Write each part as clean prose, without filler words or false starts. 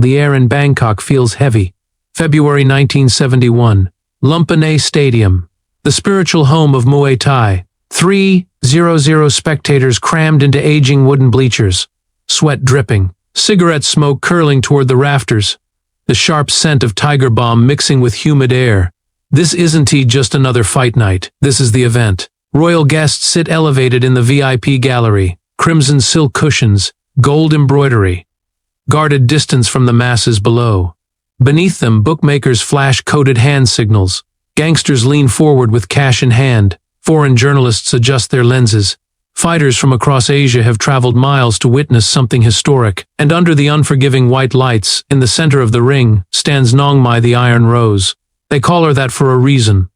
The air in Bangkok feels heavy. February 1971. Lumpinee Stadium. The spiritual home of Muay Thai. 3,000 spectators crammed into aging wooden bleachers. Sweat dripping. Cigarette smoke curling toward the rafters. The sharp scent of tiger balm mixing with humid air. This isn't just another fight night. This is the event. Royal guests sit elevated in the VIP gallery. Crimson silk cushions. Gold embroidery. Guarded distance from the masses below. Beneath them, bookmakers flash coded hand signals. Gangsters lean forward with cash in hand. Foreign journalists adjust their lenses. Fighters from across Asia have traveled miles to witness something historic, and under the unforgiving white lights, in the center of the ring, stands Nong Mai the Iron Rose. They call her that for a reason.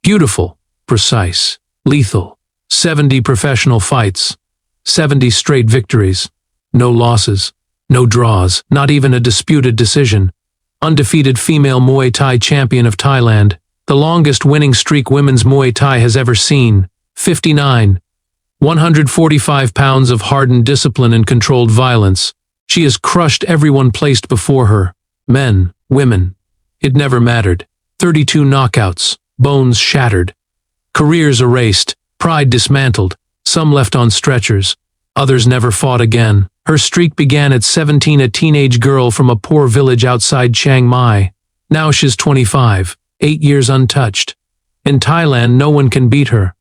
Beautiful, precise, lethal. 70 professional fights. 70 straight victories. No losses. No draws, not even a disputed decision. Undefeated female Muay Thai champion of Thailand. The longest winning streak women's Muay Thai has ever seen. 59. 145 pounds of hardened discipline and controlled violence. She has crushed everyone placed before her. Men, women. It never mattered. 32 knockouts, bones shattered. Careers erased, pride dismantled, some left on stretchers. Others never fought again. Her streak began at 17, a teenage girl from a poor village outside Chiang Mai. Now she's 25, 8 years untouched. In Thailand, no one can beat her.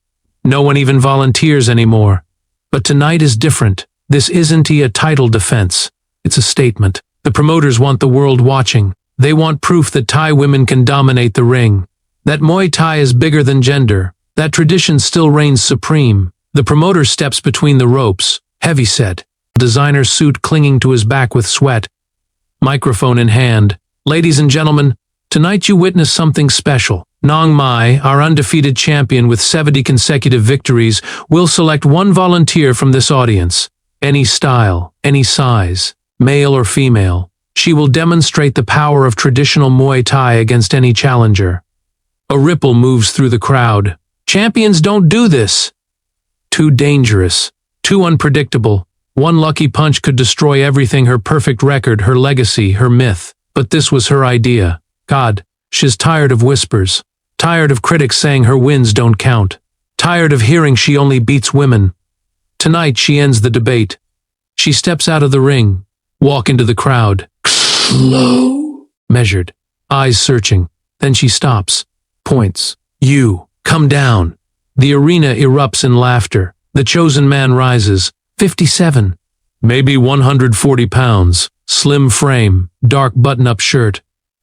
No one even volunteers anymore. But tonight is different. This isn't a title defense. It's a statement. The promoters want the world watching. They want proof that Thai women can dominate the ring. That Muay Thai is bigger than gender. That tradition still reigns supreme. The promoter steps between the ropes, heavy-set, designer suit clinging to his back with sweat. Microphone in hand. Ladies and gentlemen, tonight you witness something special. Nong Mai, our undefeated champion with 70 consecutive victories, will select one volunteer from this audience. Any style, any size, male or female. She will demonstrate the power of traditional Muay Thai against any challenger. A ripple moves through the crowd. Champions don't do this. Too dangerous. Too unpredictable. One lucky punch could destroy everything, her perfect record, her legacy, her myth. But this was her idea. God, she's tired of whispers. Tired of critics saying her wins don't count. Tired of hearing she only beats women. Tonight she ends the debate. She steps out of the ring. Walk into the crowd. Slow. Measured. Eyes searching. Then she stops. Points. You. Come down. The arena erupts in laughter. The chosen man rises. 57. Maybe 140 pounds. Slim frame. Dark button-up shirt.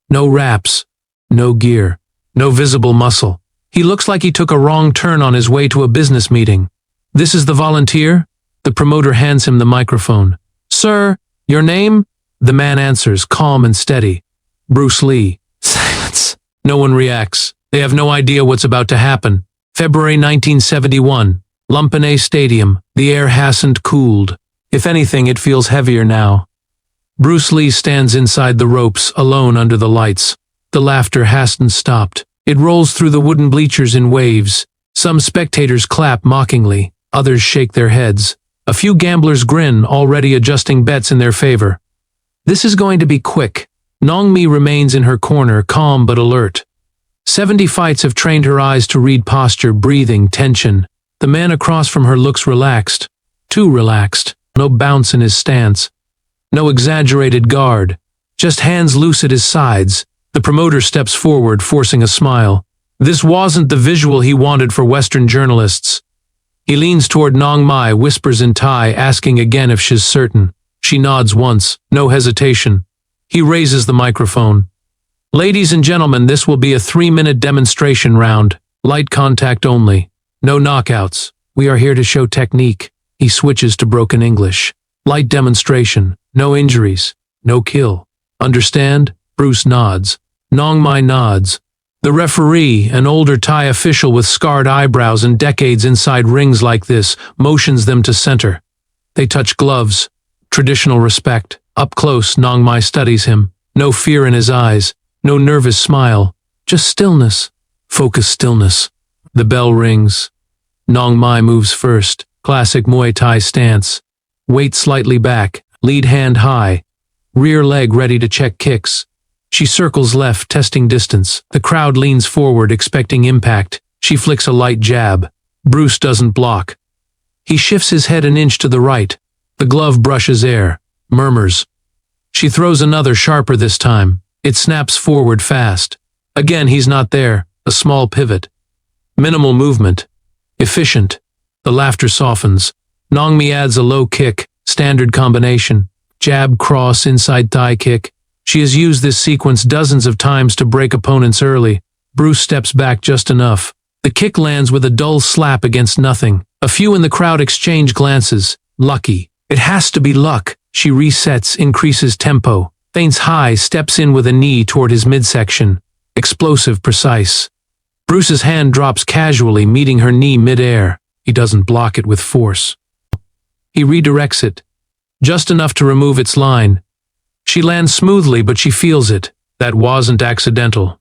No wraps. No gear. No visible muscle. He looks like he took a wrong turn on his way to a business meeting. This is the volunteer? The promoter hands him the microphone. Sir, your name? The man answers, calm and steady. Bruce Lee. Silence. No one reacts. They have no idea what's about to happen. February 1971. Lumpinee Stadium. The air hasn't cooled. If anything, it feels heavier now. Bruce Lee stands inside the ropes, alone under the lights. The laughter hasn't stopped. It rolls through the wooden bleachers in waves. Some spectators clap mockingly. Others shake their heads. A few gamblers grin, already adjusting bets in their favor. This is going to be quick. Nong Mai remains in her corner, calm but alert. 70 fights have trained her eyes to read posture, breathing, tension. The man across from her looks relaxed. Too relaxed. No bounce in his stance. No exaggerated guard. Just hands loose at his sides. The promoter steps forward, forcing a smile. This wasn't the visual he wanted for Western journalists. He leans toward Nong Mai, whispers in Thai, asking again if she's certain. She nods once, no hesitation. He raises the microphone. Ladies and gentlemen, this will be a 3-minute demonstration round. Light contact only. No knockouts. We are here to show technique. He switches to broken English. Light demonstration. No injuries. No kill. Understand? Bruce nods. Nong Mai nods. The referee, an older Thai official with scarred eyebrows and decades inside rings like this, motions them to center. They touch gloves. Traditional respect. Up close, Nong Mai studies him. No fear in his eyes. No nervous smile. Just stillness. Focused stillness. The bell rings. Nong Mai moves first. Classic Muay Thai stance. Weight slightly back. Lead hand high. rear leg ready to check kicks. She circles left, testing distance. The crowd leans forward, expecting impact. She flicks a light jab. Bruce doesn't block. He shifts his head an inch to the right. The glove brushes air, murmurs. She throws another, sharper this time. It snaps forward fast. Again, he's not there. A small pivot. Minimal movement. Efficient. The laughter softens. Nongmi adds a low kick, standard combination. Jab, cross, inside thigh kick. She has used this sequence dozens of times to break opponents early. Bruce steps back just enough. The kick lands with a dull slap against nothing. A few in the crowd exchange glances. Lucky. It has to be luck. She resets, increases tempo. Feints high, steps in with a knee toward his midsection. Explosive, precise. Bruce's hand drops casually, meeting her knee mid-air. He doesn't block it with force. He redirects it. Just enough to remove its line. She lands smoothly, but she feels it. That wasn't accidental.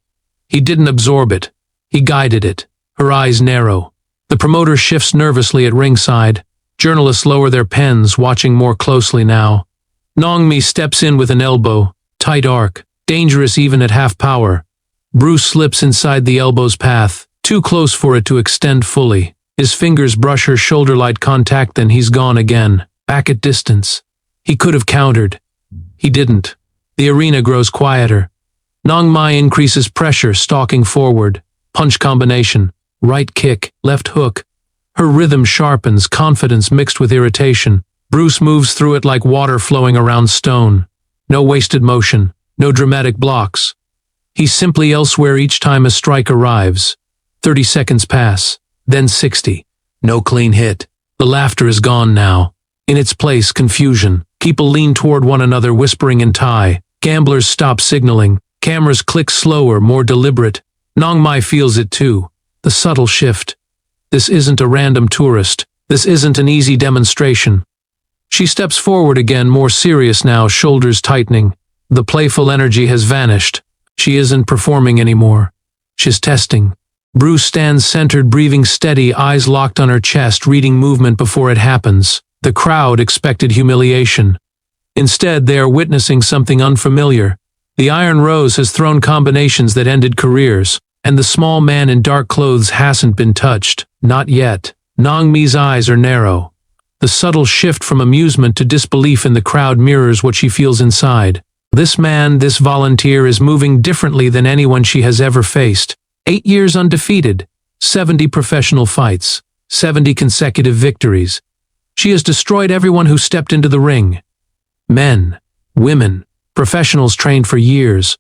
He didn't absorb it. He guided it. Her eyes narrow. The promoter shifts nervously at ringside. Journalists lower their pens, watching more closely now. Nongmi steps in with an elbow. Tight arc. Dangerous even at half power. Bruce slips inside the elbow's path. Too close for it to extend fully. His fingers brush her shoulder, light contact, then he's gone again. Back at distance. He could have countered. He didn't. The arena grows quieter. Nongmi increases pressure, stalking forward. Punch combination. Right kick, left hook. Her rhythm sharpens, confidence mixed with irritation. Bruce moves through it like water flowing around stone. No wasted motion. No dramatic blocks. He's simply elsewhere each time a strike arrives. 30 seconds pass. Then 60. No clean hit. The laughter is gone now. In its place, confusion. People lean toward one another, whispering in Thai. Gamblers stop signaling. Cameras click slower, more deliberate. Nongmi feels it too. The subtle shift. This isn't a random tourist. This isn't an easy demonstration. She steps forward again, more serious now, shoulders tightening. The playful energy has vanished. She isn't performing anymore. She's testing. Bruce stands centered, breathing steady, eyes locked on her chest, reading movement before it happens. The crowd expected humiliation. Instead, they are witnessing something unfamiliar. The Iron Rose has thrown combinations that ended careers, and the small man in dark clothes hasn't been touched. Not yet. Nongmi's eyes are narrow. The subtle shift from amusement to disbelief in the crowd mirrors what she feels inside. This man, this volunteer, is moving differently than anyone she has ever faced. 8 years undefeated, 70 professional fights, 70 consecutive victories. She has destroyed everyone who stepped into the ring. Men, women, professionals trained for years.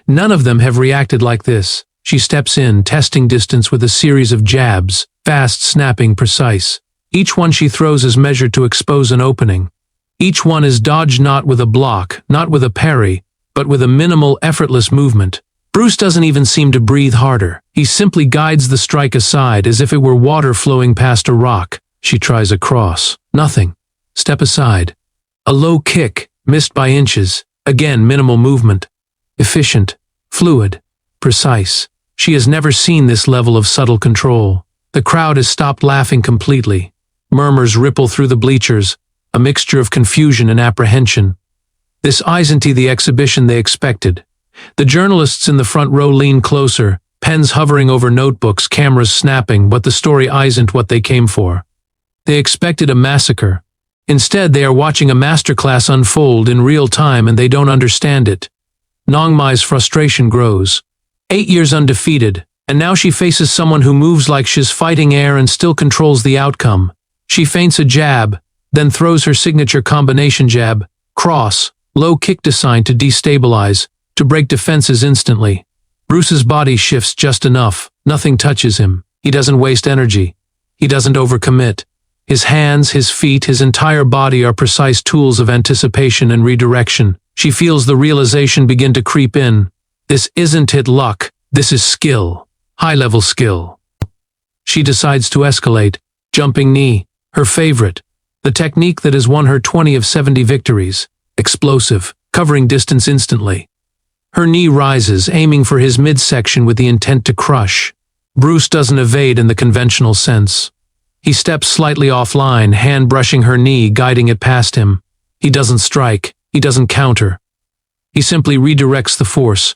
None of them have reacted like this. She steps in, testing distance with a series of jabs, fast, snapping, precise. Each one she throws is measured to expose an opening. Each one is dodged not with a block, not with a parry, but with a minimal, effortless movement. Bruce doesn't even seem to breathe harder. He simply guides the strike aside as if it were water flowing past a rock. She tries a cross. Nothing. Step aside. A low kick, missed by inches. Again, minimal movement. Efficient. Fluid. Precise. She has never seen this level of subtle control. The crowd has stopped laughing completely. Murmurs ripple through the bleachers, a mixture of confusion and apprehension. This isn't the exhibition they expected. The journalists in the front row lean closer, pens hovering over notebooks, cameras snapping, but the story isn't what they came for. They expected a massacre. Instead, they are watching a masterclass unfold in real time, and they don't understand it. Nongmi's frustration grows. 8 years undefeated, and now she faces someone who moves like she's fighting air and still controls the outcome. She feints a jab, then throws her signature combination jab, cross, low kick designed to destabilize, to break defenses instantly. Bruce's body shifts just enough. Nothing touches him. He doesn't waste energy. He doesn't overcommit. His hands, his feet, his entire body are precise tools of anticipation and redirection. She feels the realization begin to creep in. This isn't it luck. This is skill. High-level skill. She decides to escalate. Jumping knee. Her favorite. The technique that has won her 20 of 70 victories. Explosive. Covering distance instantly. Her knee rises, aiming for his midsection with the intent to crush. Bruce doesn't evade in the conventional sense. He steps slightly offline, hand brushing her knee, guiding it past him. He doesn't strike. He doesn't counter. He simply redirects the force.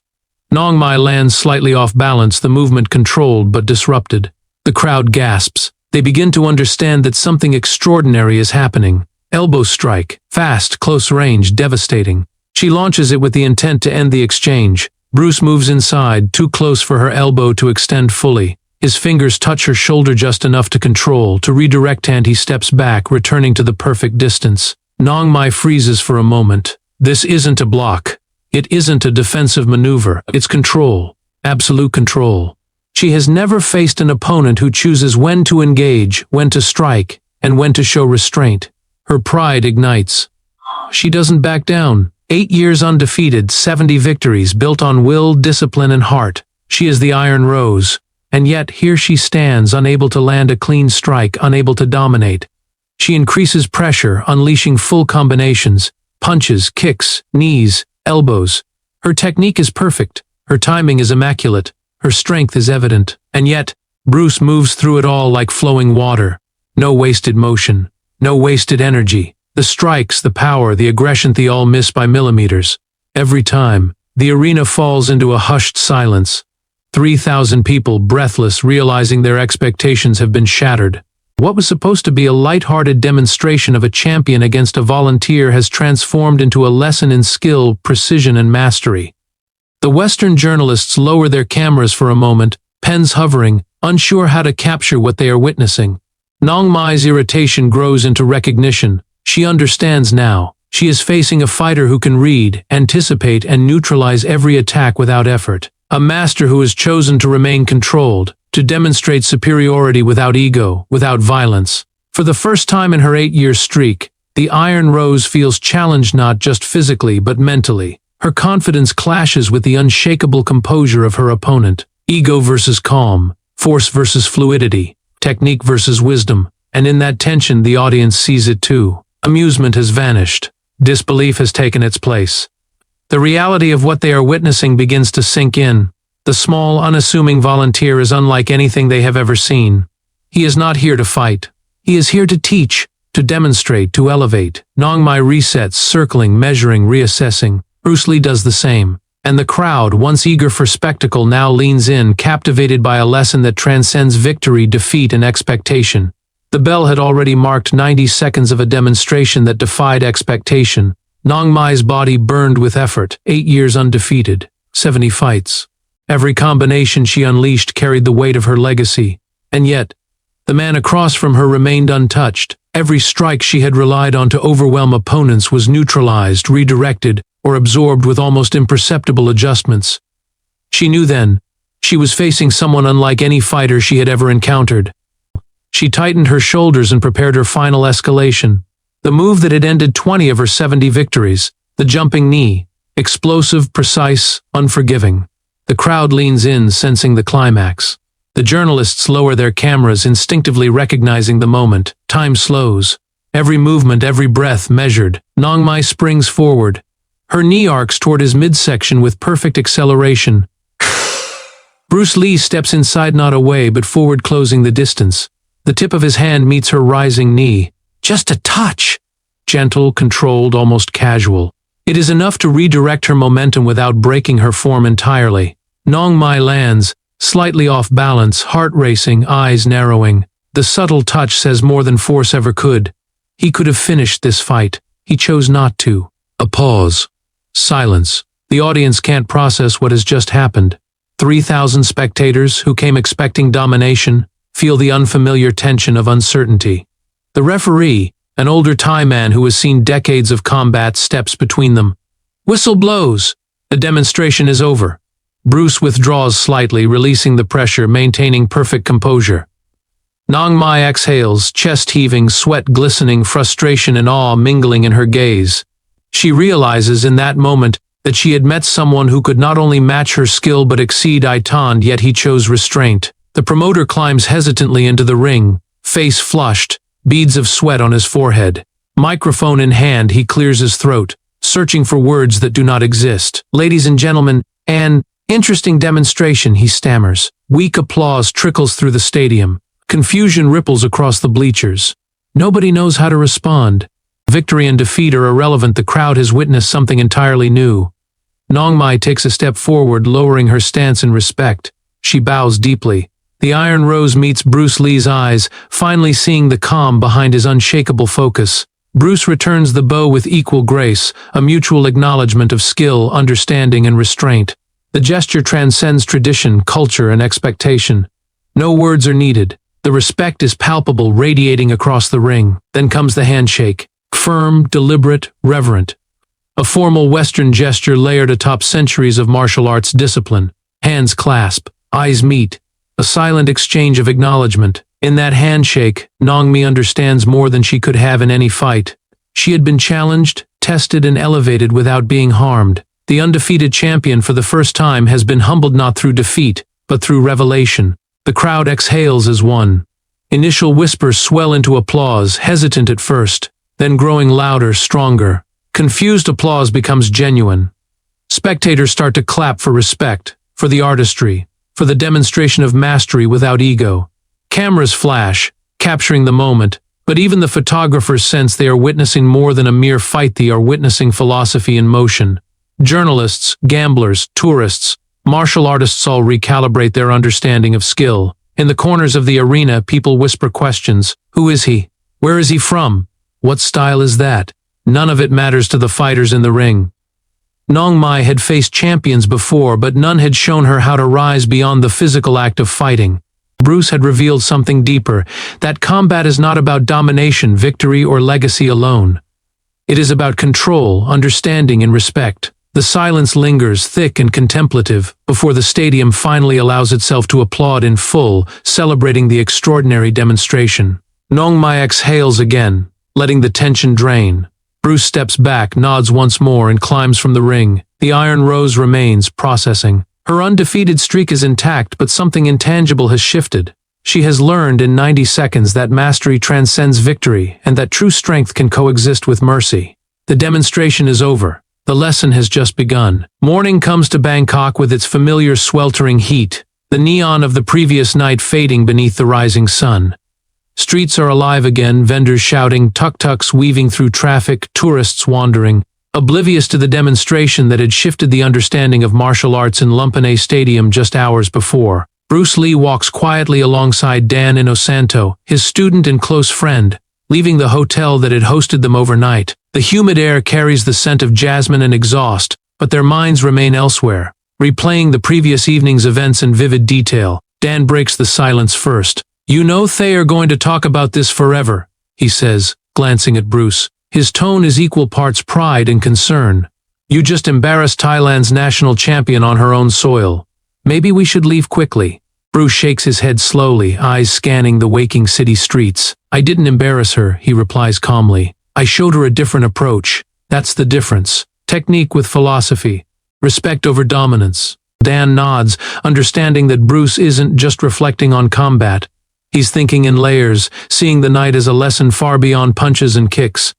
Nong Mai lands slightly off balance, the movement controlled but disrupted. The crowd gasps. They begin to understand that something extraordinary is happening. Elbow strike, fast, close range, devastating. She launches it with the intent to end the exchange. Bruce moves inside, too close for her elbow to extend fully. His fingers touch her shoulder just enough to control. To redirect hand, he steps back, returning to the perfect distance. Nong Mai freezes for a moment. This isn't a block. It isn't a defensive maneuver. It's control. Absolute control. She has never faced an opponent who chooses when to engage, when to strike, and when to show restraint. Her pride ignites. She doesn't back down. 8 years undefeated, 70 victories, built on will, discipline, and heart. She is the Iron Rose. And yet, here she stands, unable to land a clean strike, unable to dominate. She increases pressure, unleashing full combinations. Punches, kicks, knees, elbows. Her technique is perfect. Her timing is immaculate. Her strength is evident. And yet, Bruce moves through it all like flowing water. No wasted motion. No wasted energy. The strikes, the power, the aggression, they all miss by millimeters. Every time, the arena falls into a hushed silence. 3,000 people breathless, realizing their expectations have been shattered. What was supposed to be a light-hearted demonstration of a champion against a volunteer has transformed into a lesson in skill, precision, and mastery. The Western journalists lower their cameras for a moment, pens hovering, unsure how to capture what they are witnessing. Nong Mai's irritation grows into recognition. She understands now. She is facing a fighter who can read, anticipate, and neutralize every attack without effort. A master who has chosen to remain controlled, to demonstrate superiority without ego, without violence. For the first time in her 8-year streak, the Iron Rose feels challenged not just physically but mentally. Her confidence clashes with the unshakable composure of her opponent. Ego versus calm, force versus fluidity, technique versus wisdom. And in that tension, the audience sees it too. Amusement has vanished. Disbelief has taken its place. The reality of what they are witnessing begins to sink in. The small, unassuming volunteer is unlike anything they have ever seen. He is not here to fight. He is here to teach, to demonstrate, to elevate. Nong Mai resets, circling, measuring, reassessing. Bruce Lee does the same. And the crowd, once eager for spectacle, now leans in, captivated by a lesson that transcends victory, defeat, and expectation. The bell had already marked 90 seconds of a demonstration that defied expectation. Nong Mai's body burned with effort. 8 years undefeated. 70 fights. Every combination she unleashed carried the weight of her legacy. And yet, the man across from her remained untouched. Every strike she had relied on to overwhelm opponents was neutralized, redirected, or absorbed with almost imperceptible adjustments. She knew then, she was facing someone unlike any fighter she had ever encountered. She tightened her shoulders and prepared her final escalation. The move that had ended 20 of her 70 victories, the jumping knee, explosive, precise, unforgiving. The crowd leans in, sensing the climax. The journalists lower their cameras, instinctively recognizing the moment. Time slows. Every movement, every breath measured. Nong Mai springs forward. Her knee arcs toward his midsection with perfect acceleration. Bruce Lee steps inside, not away, but forward, closing the distance. The tip of his hand meets her rising knee. Just a touch. Gentle, controlled, almost casual. It is enough to redirect her momentum without breaking her form entirely. Nong Mai lands, slightly off balance, heart racing, eyes narrowing. The subtle touch says more than force ever could. He could have finished this fight. He chose not to. A pause. Silence. The audience can't process what has just happened. 3,000 spectators, who came expecting domination, feel the unfamiliar tension of uncertainty. The referee, an older Thai man who has seen decades of combat, steps between them. Whistle blows. The demonstration is over. Bruce withdraws slightly, releasing the pressure, maintaining perfect composure. Nong Mai exhales, chest heaving, sweat glistening, frustration and awe mingling in her gaze. She realizes in that moment that she had met someone who could not only match her skill but exceed Aitan, yet he chose restraint. The promoter climbs hesitantly into the ring, face flushed, beads of sweat on his forehead. Microphone in hand, he clears his throat, searching for words that do not exist. Ladies and gentlemen, an interesting demonstration, he stammers. Weak applause trickles through the stadium. Confusion ripples across the bleachers. Nobody knows how to respond. Victory and defeat are irrelevant. The crowd has witnessed something entirely new. Nongmai takes a step forward, lowering her stance in respect. She bows deeply. The Iron Rose meets Bruce Lee's eyes, finally seeing the calm behind his unshakable focus. Bruce returns the bow with equal grace, a mutual acknowledgement of skill, understanding, and restraint. The gesture transcends tradition, culture, and expectation. No words are needed. The respect is palpable, radiating across the ring. Then comes the handshake. Firm, deliberate, reverent. A formal Western gesture layered atop centuries of martial arts discipline. Hands clasp, eyes meet. A silent exchange of acknowledgement. In that handshake, Nongmi understands more than she could have in any fight. She had been challenged, tested, and elevated without being harmed. The undefeated champion for the first time has been humbled not through defeat, but through revelation. The crowd exhales as one. Initial whispers swell into applause, hesitant at first, then growing louder, stronger. Confused applause becomes genuine. Spectators start to clap for respect, for the artistry, for the demonstration of mastery without ego. Cameras flash, capturing the moment, but even the photographers sense they are witnessing more than a mere fight. They are witnessing philosophy in motion. Journalists, gamblers, tourists, martial artists all recalibrate their understanding of skill. In the corners of the arena, people whisper questions. Who is he? Where is he from? What style is that? None of it matters to the fighters in the ring. Nongmai had faced champions before, but none had shown her how to rise beyond the physical act of fighting. Bruce had revealed something deeper, that combat is not about domination, victory, or legacy alone. It is about control, understanding, and respect. The silence lingers, thick and contemplative, before the stadium finally allows itself to applaud in full, celebrating the extraordinary demonstration. Nongmai exhales again, letting the tension drain. Bruce steps back, nods once more, and climbs from the ring. The Iron Rose remains, processing. Her undefeated streak is intact, but something intangible has shifted. She has learned in 90 seconds that mastery transcends victory, and that true strength can coexist with mercy. The demonstration is over. The lesson has just begun. Morning comes to Bangkok with its familiar sweltering heat, the neon of the previous night fading beneath the rising sun. Streets are alive again, vendors shouting, tuk-tuks weaving through traffic, tourists wandering, oblivious to the demonstration that had shifted the understanding of martial arts in Lumpinee Stadium just hours before. Bruce Lee walks quietly alongside Dan Inosanto, his student and close friend, leaving the hotel that had hosted them overnight. The humid air carries the scent of jasmine and exhaust, but their minds remain elsewhere, replaying the previous evening's events in vivid detail. Dan breaks the silence first. "You know they are going to talk about this forever," he says, glancing at Bruce. His tone is equal parts pride and concern. "You just embarrassed Thailand's national champion on her own soil. Maybe we should leave quickly." Bruce shakes his head slowly, eyes scanning the waking city streets. "I didn't embarrass her," he replies calmly. "I showed her a different approach. That's the difference. Technique with philosophy. Respect over dominance." Dan nods, understanding that Bruce isn't just reflecting on combat. He's thinking in layers, seeing the night as a lesson far beyond punches and kicks.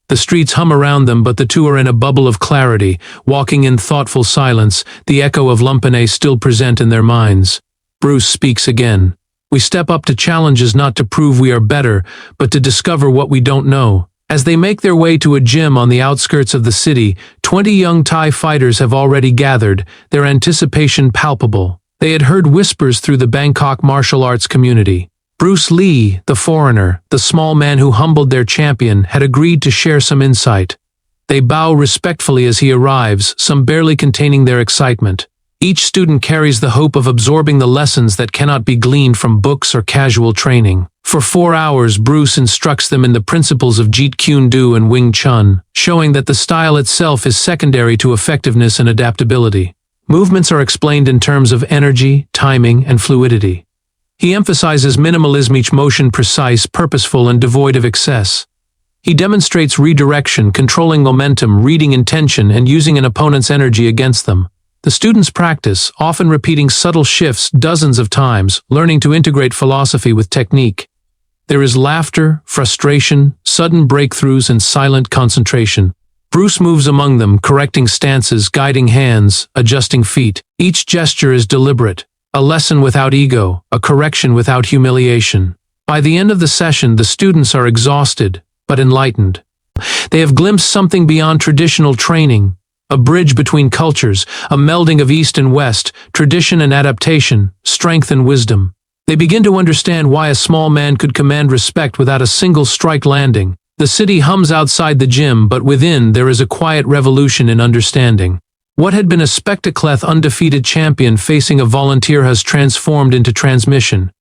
The streets hum around them, but the two are in a bubble of clarity, walking in thoughtful silence, the echo of Lumpinee still present in their minds. Bruce speaks again. "We step up to challenges not to prove we are better, but to discover what we don't know." As they make their way to a gym on the outskirts of the city, 20 young Thai fighters have already gathered, their anticipation palpable. They had heard whispers through the Bangkok martial arts community. Bruce Lee, the foreigner, the small man who humbled their champion, had agreed to share some insight. They bow respectfully as he arrives, some barely containing their excitement. Each student carries the hope of absorbing the lessons that cannot be gleaned from books or casual training. For 4 hours, Bruce instructs them in the principles of Jeet Kune Do and Wing Chun, showing that the style itself is secondary to effectiveness and adaptability. Movements are explained in terms of energy, timing, and fluidity. He emphasizes minimalism, each motion precise, purposeful, and devoid of excess. He demonstrates redirection, controlling momentum, reading intention, and using an opponent's energy against them. The students practice, often repeating subtle shifts dozens of times, learning to integrate philosophy with technique. There is laughter, frustration, sudden breakthroughs, and silent concentration. Bruce moves among them, correcting stances, guiding hands, adjusting feet. Each gesture is deliberate, a lesson without ego, a correction without humiliation. By the end of the session, the students are exhausted, but enlightened. They have glimpsed something beyond traditional training, a bridge between cultures, a melding of East and West, tradition and adaptation, strength and wisdom. They begin to understand why a small man could command respect without a single strike landing. The city hums outside the gym, but within there is a quiet revolution in understanding. What had been a spectacleth undefeated champion facing a volunteer has transformed into transmission.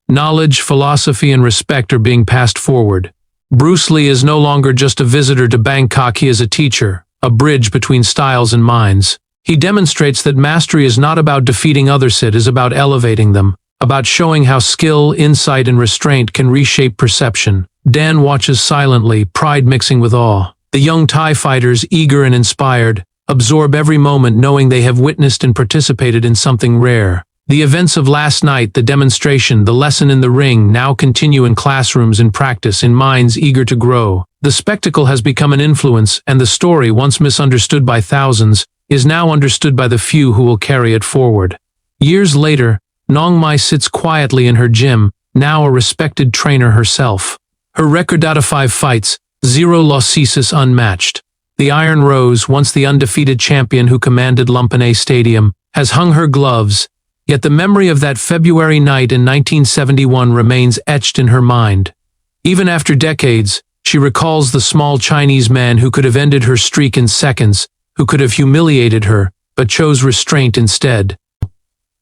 Knowledge, philosophy, and respect are being passed forward. Bruce Lee is no longer just a visitor to Bangkok, he is a teacher, a bridge between styles and minds. He demonstrates that mastery is not about defeating others, it is about elevating them, about showing how skill, insight, and restraint can reshape perception. Dan watches silently, pride mixing with awe. The young Thai fighters, eager and inspired, absorb every moment knowing they have witnessed and participated in something rare. The events of last night, the demonstration, the lesson in the ring, now continue in classrooms, in practice, in minds eager to grow. The spectacle has become an influence, and the story, once misunderstood by thousands, is now understood by the few who will carry it forward. Years later, Nong Mai sits quietly in her gym, now a respected trainer herself. Her record out of 5 fights, 0 losses, unmatched. The Iron Rose, once the undefeated champion who commanded Lumpinee Stadium, has hung her gloves, yet the memory of that February night in 1971 remains etched in her mind. Even after decades, she recalls the small Chinese man who could have ended her streak in seconds, who could have humiliated her, but chose restraint instead.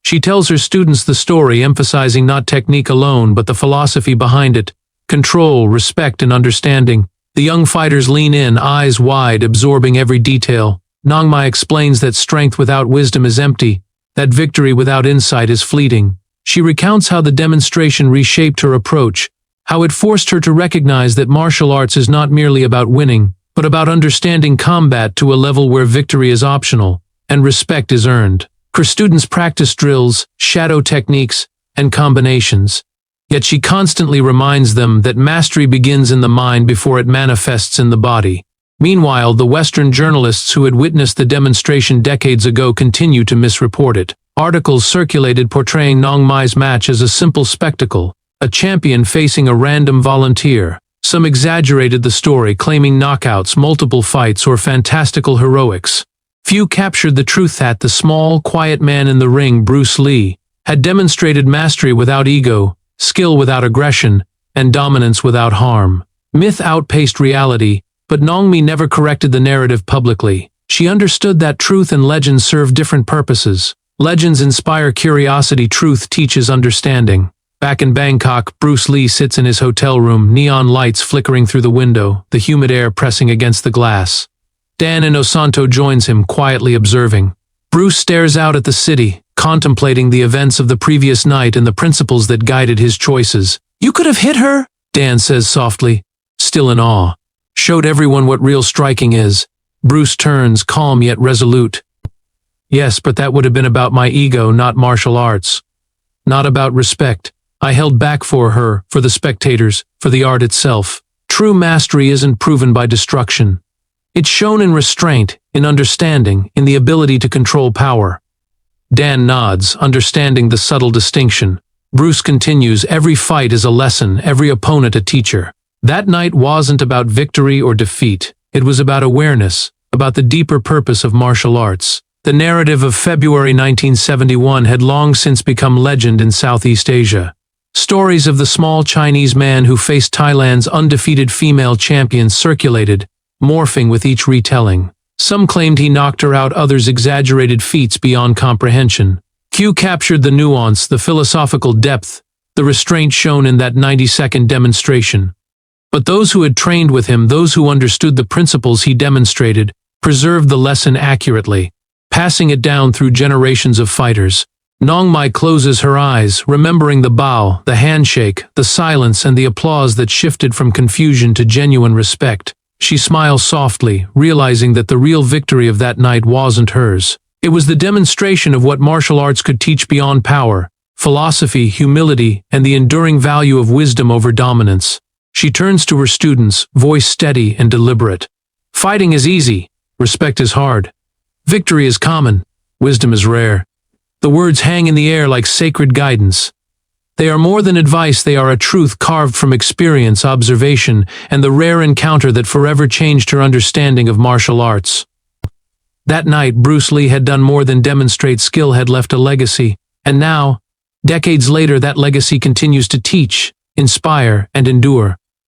She tells her students the story, emphasizing not technique alone but the philosophy behind it, control, respect, and understanding. The young fighters lean in, eyes wide, absorbing every detail. Nong Mai explains that strength without wisdom is empty, that victory without insight is fleeting. She recounts how the demonstration reshaped her approach, how it forced her to recognize that martial arts is not merely about winning, but about understanding combat to a level where victory is optional, and respect is earned. Her students practice drills, shadow techniques, and combinations. Yet she constantly reminds them that mastery begins in the mind before it manifests in the body. Meanwhile, the Western journalists who had witnessed the demonstration decades ago continue to misreport it. Articles circulated portraying Nong Mai's match as a simple spectacle, a champion facing a random volunteer. Some exaggerated the story, claiming knockouts, multiple fights, or fantastical heroics. Few captured the truth that the small, quiet man in the ring, Bruce Lee, had demonstrated mastery without ego, skill without aggression, and dominance without harm. Myth outpaced reality, but Nong Mai never corrected the narrative publicly. She understood that truth and legend serve different purposes. Legends inspire curiosity, truth teaches understanding. Back in Bangkok, Bruce Lee sits in his hotel room, neon lights flickering through the window, the humid air pressing against the glass. Dan Inosanto joins him, quietly observing. Bruce stares out at the city, contemplating the events of the previous night and the principles that guided his choices. "You could have hit her," Dan says softly, still in awe. "Showed everyone what real striking is." Bruce turns, calm yet resolute. "Yes, but that would have been about my ego, not martial arts. Not about respect. I held back for her, for the spectators, for the art itself. True mastery isn't proven by destruction. It's shown in restraint, in understanding, in the ability to control power." Dan nods, understanding the subtle distinction. Bruce continues, "Every fight is a lesson, every opponent a teacher." That night wasn't about victory or defeat. It was about awareness, about the deeper purpose of martial arts. The narrative of February 1971 had long since become legend in Southeast Asia. Stories of the small Chinese man who faced Thailand's undefeated female champion circulated, morphing with each retelling. Some claimed he knocked her out, others exaggerated feats beyond comprehension. Few captured the nuance, the philosophical depth, the restraint shown in that 90-second demonstration. But those who had trained with him, those who understood the principles he demonstrated, preserved the lesson accurately, passing it down through generations of fighters. Nong Mai closes her eyes, remembering the bow, the handshake, the silence, and the applause that shifted from confusion to genuine respect. She smiles softly, realizing that the real victory of that night wasn't hers. It was the demonstration of what martial arts could teach beyond power, philosophy, humility, and the enduring value of wisdom over dominance. She turns to her students, voice steady and deliberate. "Fighting is easy. Respect is hard. Victory is common. Wisdom is rare." The words hang in the air like sacred guidance. They are more than advice, they are a truth carved from experience, observation, and the rare encounter that forever changed her understanding of martial arts. That night, Bruce Lee had done more than demonstrate skill, had left a legacy. And now, decades later, that legacy continues to teach, inspire, and endure.